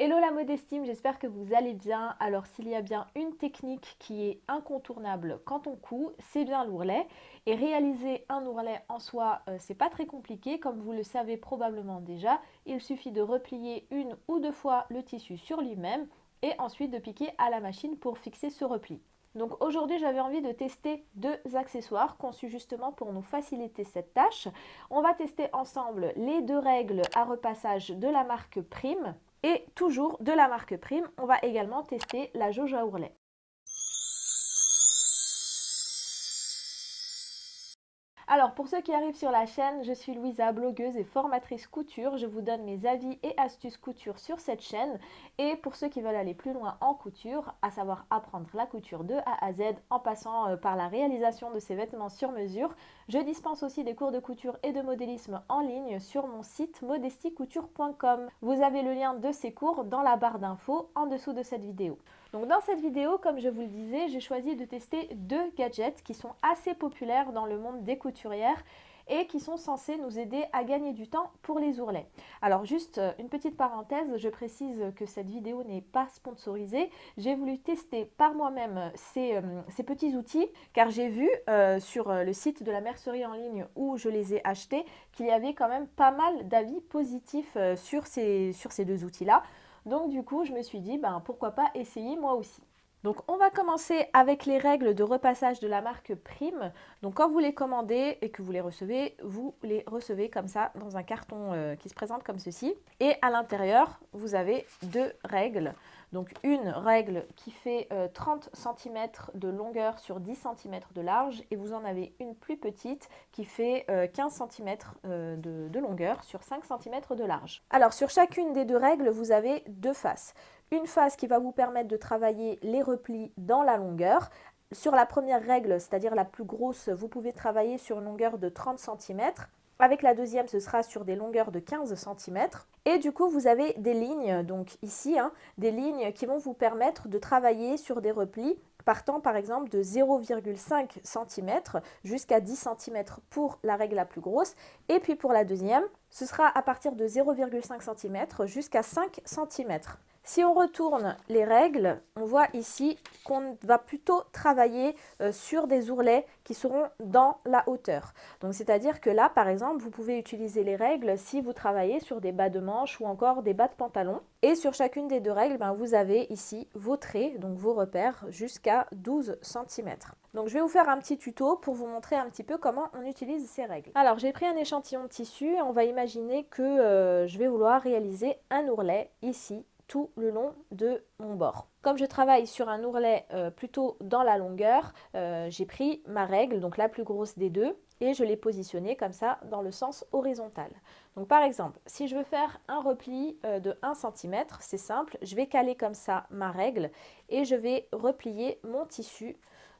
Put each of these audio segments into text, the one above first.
Hello la modestime, j'espère que vous allez bien. Alors s'il y a bien une technique qui est incontournable quand on coud, c'est bien l'ourlet. Et réaliser un ourlet en soi, c'est pas très compliqué, comme vous le savez probablement déjà. Il suffit de replier une ou deux fois le tissu sur lui-même et ensuite de piquer à la machine pour fixer ce repli. Donc aujourd'hui j'avais envie de tester deux accessoires conçus justement pour nous faciliter cette tâche. On va tester ensemble les deux règles à repassage de la marque Prime. Et toujours de la marque Prime, on va également tester la jauge à ourlet. Alors pour ceux qui arrivent sur la chaîne, je suis Louisa, blogueuse et formatrice couture. Je vous donne mes avis et astuces couture sur cette chaîne. Et pour ceux qui veulent aller plus loin en couture, à savoir apprendre la couture de A à Z en passant par la réalisation de ces vêtements sur mesure, je dispense aussi des cours de couture et de modélisme en ligne sur mon site modesticouture.com. Vous avez le lien de ces cours dans la barre d'infos en dessous de cette vidéo. Donc dans cette vidéo, comme je vous le disais, j'ai choisi de tester deux gadgets qui sont assez populaires dans le monde des couturières et qui sont censés nous aider à gagner du temps pour les ourlets. Alors juste une petite parenthèse, je précise que cette vidéo n'est pas sponsorisée. J'ai voulu tester par moi-même ces petits outils car j'ai vu sur le site de la mercerie en ligne où je les ai achetés qu'il y avait quand même pas mal d'avis positifs sur ces deux outils-là. Donc du coup, je me suis dit, pourquoi pas essayer moi aussi. Donc on va commencer avec les règles de repassage de la marque Prime. Donc quand vous les commandez et que vous les recevez comme ça dans un carton qui se présente comme ceci. Et à l'intérieur, vous avez deux règles. Donc une règle qui fait 30 cm de longueur sur 10 cm de large et vous en avez une plus petite qui fait 15 cm de longueur sur 5 cm de large. Alors sur chacune des deux règles, vous avez deux faces. Une face qui va vous permettre de travailler les replis dans la longueur. Sur la première règle, c'est-à-dire la plus grosse, vous pouvez travailler sur une longueur de 30 cm. Avec la deuxième, ce sera sur des longueurs de 15 cm. Et du coup, vous avez des lignes, donc ici, des lignes qui vont vous permettre de travailler sur des replis partant par exemple de 0,5 cm jusqu'à 10 cm pour la règle la plus grosse. Et puis pour la deuxième, ce sera à partir de 0,5 cm jusqu'à 5 cm. Si on retourne les règles, on voit ici qu'on va plutôt travailler sur des ourlets qui seront dans la hauteur. Donc c'est-à-dire que là, par exemple, vous pouvez utiliser les règles si vous travaillez sur des bas de manches ou encore des bas de pantalon. Et sur chacune des deux règles, vous avez ici vos traits, donc vos repères, jusqu'à 12 cm. Donc je vais vous faire un petit tuto pour vous montrer un petit peu comment on utilise ces règles. Alors j'ai pris un échantillon de tissu et on va imaginer que je vais vouloir réaliser un ourlet ici tout le long de mon bord. Comme je travaille sur un ourlet plutôt dans la longueur, j'ai pris ma règle, donc la plus grosse des deux, et je l'ai positionnée comme ça dans le sens horizontal. Donc par exemple, si je veux faire un repli de 1 cm, c'est simple, je vais caler comme ça ma règle et je vais replier mon tissu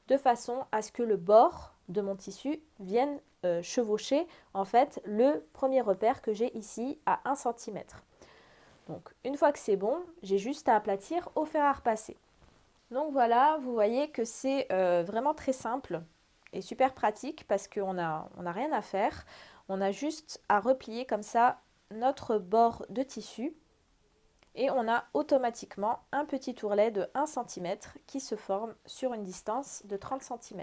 de façon à ce que le bord de mon tissu vienne chevaucher en fait le premier repère que j'ai ici à 1 cm. Donc une fois que c'est bon, j'ai juste à aplatir au fer à repasser. Donc voilà, vous voyez que c'est vraiment très simple et super pratique parce qu'on n'a rien à faire. On a juste à replier comme ça notre bord de tissu et on a automatiquement un petit ourlet de 1 cm qui se forme sur une distance de 30 cm.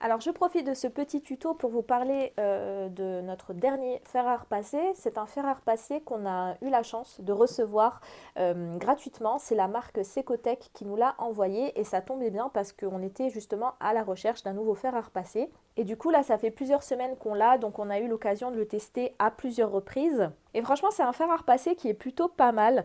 Alors je profite de ce petit tuto pour vous parler de notre dernier fer à repasser. C'est un fer à repasser qu'on a eu la chance de recevoir gratuitement. C'est la marque Secotech qui nous l'a envoyé et ça tombait bien parce qu'on était justement à la recherche d'un nouveau fer à repasser. Et du coup là ça fait plusieurs semaines qu'on l'a, donc on a eu l'occasion de le tester à plusieurs reprises. Et franchement c'est un fer à repasser qui est plutôt pas mal,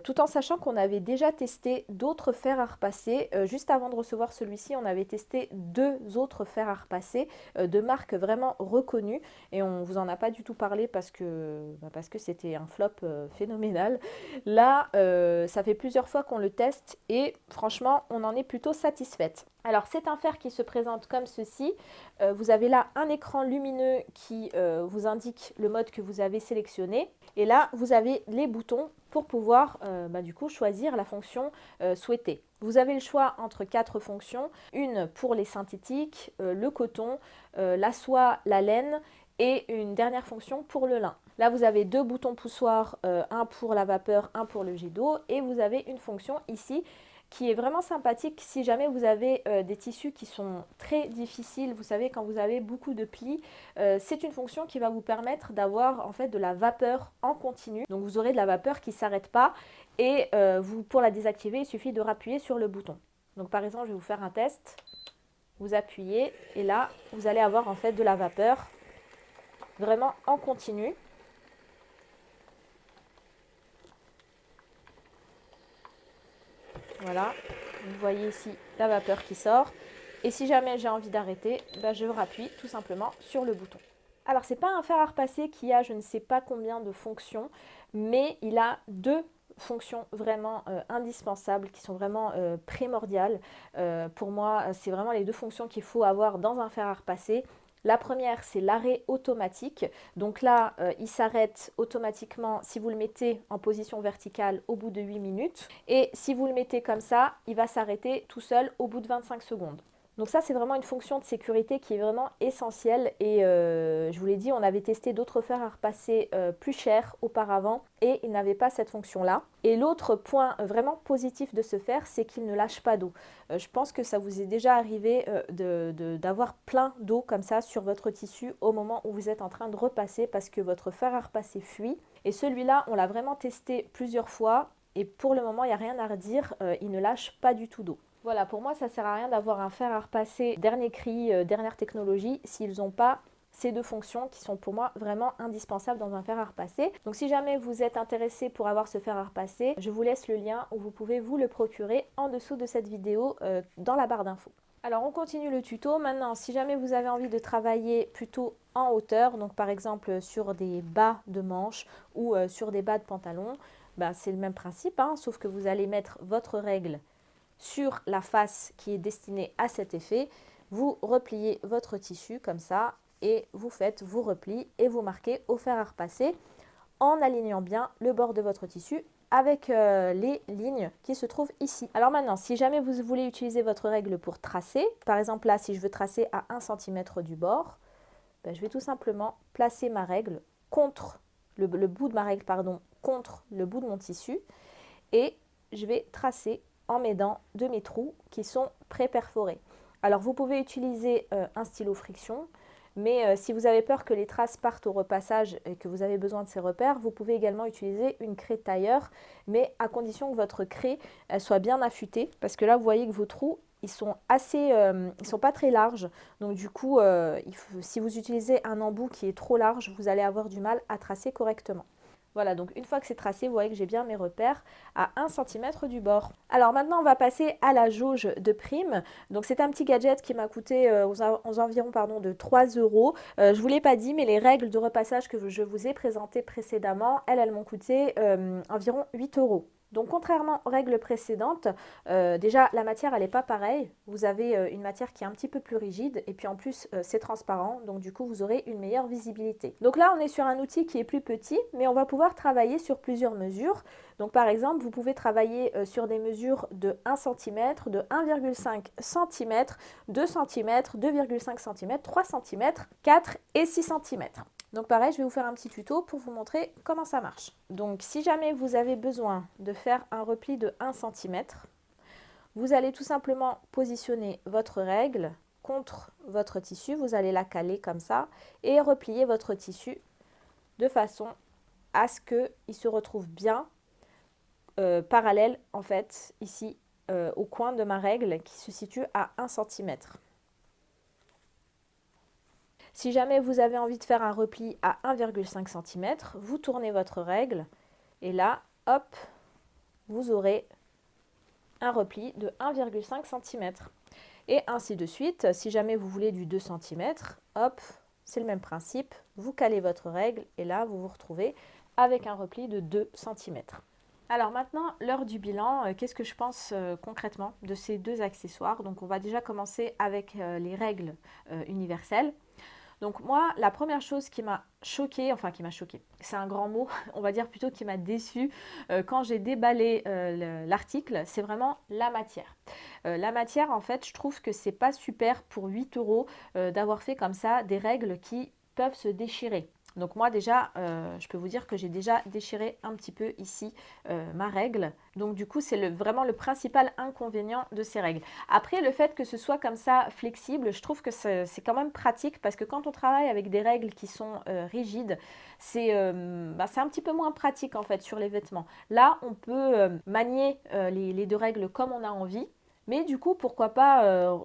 tout en sachant qu'on avait déjà testé d'autres fers à repasser. Juste avant de recevoir celui-ci, on avait testé deux autres fers à repasser de marques vraiment reconnues. Et on ne vous en a pas du tout parlé parce que c'était un flop phénoménal. Là, ça fait plusieurs fois qu'on le teste et franchement, on en est plutôt satisfaite. Alors c'est un fer qui se présente comme ceci. Vous avez là un écran lumineux qui vous indique le mode que vous avez sélectionné. Et là, vous avez les boutons pour pouvoir du coup choisir la fonction souhaitée. Vous avez le choix entre 4 fonctions, une pour les synthétiques, le coton, la soie, la laine et une dernière fonction pour le lin. Là, vous avez deux boutons poussoirs, un pour la vapeur, un pour le jet d'eau, et vous avez une fonction ici qui est vraiment sympathique si jamais vous avez des tissus qui sont très difficiles. Vous savez, quand vous avez beaucoup de plis, c'est une fonction qui va vous permettre d'avoir en fait de la vapeur en continu. Donc vous aurez de la vapeur qui ne s'arrête pas et pour la désactiver, il suffit de appuyer sur le bouton. Donc par exemple, je vais vous faire un test. Vous appuyez et là, vous allez avoir en fait de la vapeur vraiment en continu. Voilà, vous voyez ici la vapeur qui sort. Et si jamais j'ai envie d'arrêter, je rappuie tout simplement sur le bouton. Alors, ce n'est pas un fer à repasser qui a je ne sais pas combien de fonctions, mais il a deux fonctions vraiment indispensables, qui sont vraiment primordiales. Pour moi, c'est vraiment les deux fonctions qu'il faut avoir dans un fer à repasser. La première, c'est l'arrêt automatique. Donc là, il s'arrête automatiquement si vous le mettez en position verticale au bout de 8 minutes. Et si vous le mettez comme ça, il va s'arrêter tout seul au bout de 25 secondes. Donc ça, c'est vraiment une fonction de sécurité qui est vraiment essentielle. Et je vous l'ai dit, on avait testé d'autres fers à repasser plus chers auparavant et ils n'avaient pas cette fonction-là. Et l'autre point vraiment positif de ce fer, c'est qu'il ne lâche pas d'eau. Je pense que ça vous est déjà arrivé d'avoir plein d'eau comme ça sur votre tissu au moment où vous êtes en train de repasser parce que votre fer à repasser fuit. Et celui-là, on l'a vraiment testé plusieurs fois et pour le moment, il n'y a rien à redire, il ne lâche pas du tout d'eau. Voilà, pour moi, ça ne sert à rien d'avoir un fer à repasser dernier cri, dernière technologie, s'ils n'ont pas ces deux fonctions qui sont pour moi vraiment indispensables dans un fer à repasser. Donc si jamais vous êtes intéressé pour avoir ce fer à repasser, je vous laisse le lien où vous pouvez vous le procurer en dessous de cette vidéo dans la barre d'infos. Alors on continue le tuto. Maintenant, si jamais vous avez envie de travailler plutôt en hauteur, donc par exemple sur des bas de manches ou sur des bas de pantalon, c'est le même principe, sauf que vous allez mettre votre règle sur la face qui est destinée à cet effet. Vous repliez votre tissu comme ça et vous faites vos replis et vous marquez au fer à repasser en alignant bien le bord de votre tissu avec les lignes qui se trouvent ici. Alors maintenant, si jamais vous voulez utiliser votre règle pour tracer, par exemple là, si je veux tracer à 1 cm du bord, je vais tout simplement placer ma règle contre le bout de ma règle, contre le bout de mon tissu et je vais tracer en m'aidant de mes trous qui sont pré-perforés. Alors vous pouvez utiliser un stylo friction, mais si vous avez peur que les traces partent au repassage et que vous avez besoin de ces repères, vous pouvez également utiliser une craie tailleur, mais à condition que votre craie soit bien affûtée, parce que là vous voyez que vos trous ils sont pas très larges, donc du coup si vous utilisez un embout qui est trop large, vous allez avoir du mal à tracer correctement. Voilà, donc une fois que c'est tracé, vous voyez que j'ai bien mes repères à 1 cm du bord. Alors maintenant, on va passer à la jauge de prime. Donc c'est un petit gadget qui m'a coûté aux environs de 3 €. Je ne vous l'ai pas dit, mais les règles de repassage que je vous ai présentées précédemment, elles m'ont coûté environ 8 €. Donc contrairement aux règles précédentes, déjà la matière elle n'est pas pareille. Vous avez une matière qui est un petit peu plus rigide et puis en plus c'est transparent, donc du coup vous aurez une meilleure visibilité. Donc là on est sur un outil qui est plus petit, mais on va pouvoir travailler sur plusieurs mesures. Donc par exemple vous pouvez travailler sur des mesures de 1 cm, de 1,5 cm, 2 cm, 2,5 cm, 3 cm, 4 et 6 cm. Donc pareil, je vais vous faire un petit tuto pour vous montrer comment ça marche. Donc si jamais vous avez besoin de faire un repli de 1 cm, vous allez tout simplement positionner votre règle contre votre tissu. Vous allez la caler comme ça et replier votre tissu de façon à ce qu'il se retrouve bien parallèle en fait ici au coin de ma règle qui se situe à 1 cm. Si jamais vous avez envie de faire un repli à 1,5 cm, vous tournez votre règle et là, hop, vous aurez un repli de 1,5 cm. Et ainsi de suite, si jamais vous voulez du 2 cm, hop, c'est le même principe, vous calez votre règle et là, vous vous retrouvez avec un repli de 2 cm. Alors maintenant, l'heure du bilan, qu'est-ce que je pense concrètement de ces deux accessoires? Donc on va déjà commencer avec les règles universelles. Donc moi, la première chose qui m'a choquée, c'est un grand mot, on va dire plutôt qui m'a déçue quand j'ai déballé l'article, c'est vraiment la matière. La matière, en fait, je trouve que c'est pas super pour 8 € d'avoir fait comme ça des règles qui peuvent se déchirer. Donc moi déjà, je peux vous dire que j'ai déjà déchiré un petit peu ici ma règle. Donc du coup, c'est vraiment le principal inconvénient de ces règles. Après, le fait que ce soit comme ça flexible, je trouve que c'est quand même pratique parce que quand on travaille avec des règles qui sont rigides, c'est un petit peu moins pratique en fait sur les vêtements. Là, on peut manier les deux règles comme on a envie. Mais du coup, pourquoi pas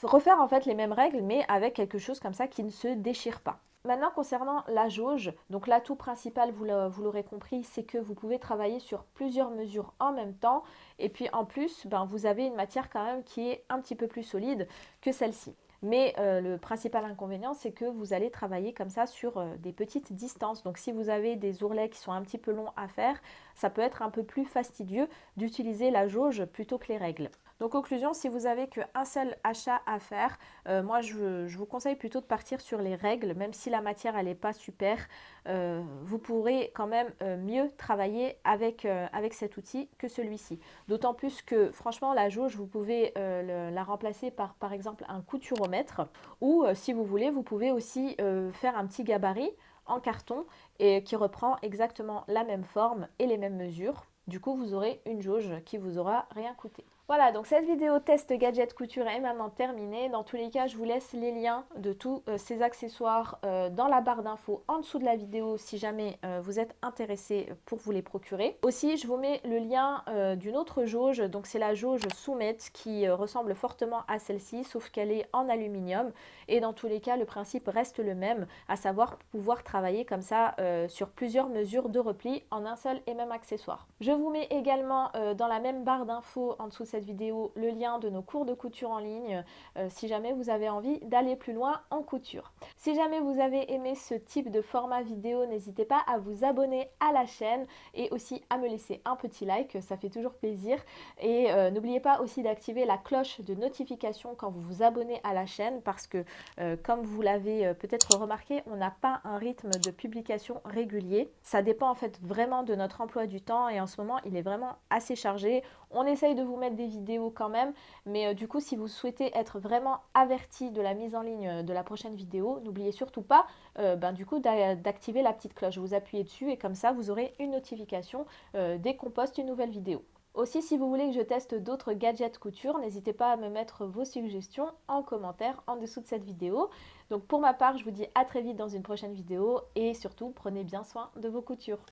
refaire en fait les mêmes règles, mais avec quelque chose comme ça qui ne se déchire pas. Maintenant, concernant la jauge, donc l'atout principal, vous l'aurez compris, c'est que vous pouvez travailler sur plusieurs mesures en même temps. Et puis en plus, vous avez une matière quand même qui est un petit peu plus solide que celle-ci. Mais le principal inconvénient, c'est que vous allez travailler comme ça sur des petites distances. Donc si vous avez des ourlets qui sont un petit peu longs à faire, ça peut être un peu plus fastidieux d'utiliser la jauge plutôt que les règles. Donc conclusion, si vous avez qu'un seul achat à faire, moi je vous conseille plutôt de partir sur les règles, même si la matière elle n'est pas super, vous pourrez quand même mieux travailler avec cet outil que celui-ci. D'autant plus que franchement la jauge, vous pouvez la remplacer par exemple un couturomètre ou si vous voulez, vous pouvez aussi faire un petit gabarit en carton et qui reprend exactement la même forme et les mêmes mesures. Du coup, vous aurez une jauge qui vous aura rien coûté. Voilà, donc cette vidéo test gadget couture est maintenant terminée. Dans tous les cas, je vous laisse les liens de tous ces accessoires dans la barre d'infos en dessous de la vidéo si jamais vous êtes intéressé pour vous les procurer. Aussi, je vous mets le lien d'une autre jauge, donc c'est la jauge Soumet qui ressemble fortement à celle-ci, sauf qu'elle est en aluminium. Et dans tous les cas, le principe reste le même, à savoir pouvoir travailler comme ça sur plusieurs mesures de repli en un seul et même accessoire. Je vous mets également dans la même barre d'infos en dessous de cette vidéo le lien de nos cours de couture en ligne si jamais vous avez envie d'aller plus loin en couture. Si jamais vous avez aimé ce type de format vidéo, n'hésitez pas à vous abonner à la chaîne et aussi à me laisser un petit like, ça fait toujours plaisir. Et n'oubliez pas aussi d'activer la cloche de notification quand vous vous abonnez à la chaîne parce que comme vous l'avez peut-être remarqué, on n'a pas un rythme de publication régulier. Ça dépend en fait vraiment de notre emploi du temps et en ce moment il est vraiment assez chargé. On essaye de vous mettre des vidéos quand même, mais du coup si vous souhaitez être vraiment averti de la mise en ligne de la prochaine vidéo, n'oubliez surtout pas du coup d'activer la petite cloche. Vous appuyez dessus et comme ça vous aurez une notification dès qu'on poste une nouvelle vidéo. Aussi, si vous voulez que je teste d'autres gadgets couture, n'hésitez pas à me mettre vos suggestions en commentaire en dessous de cette vidéo. Donc pour ma part, je vous dis à très vite dans une prochaine vidéo et surtout, prenez bien soin de vos coutures.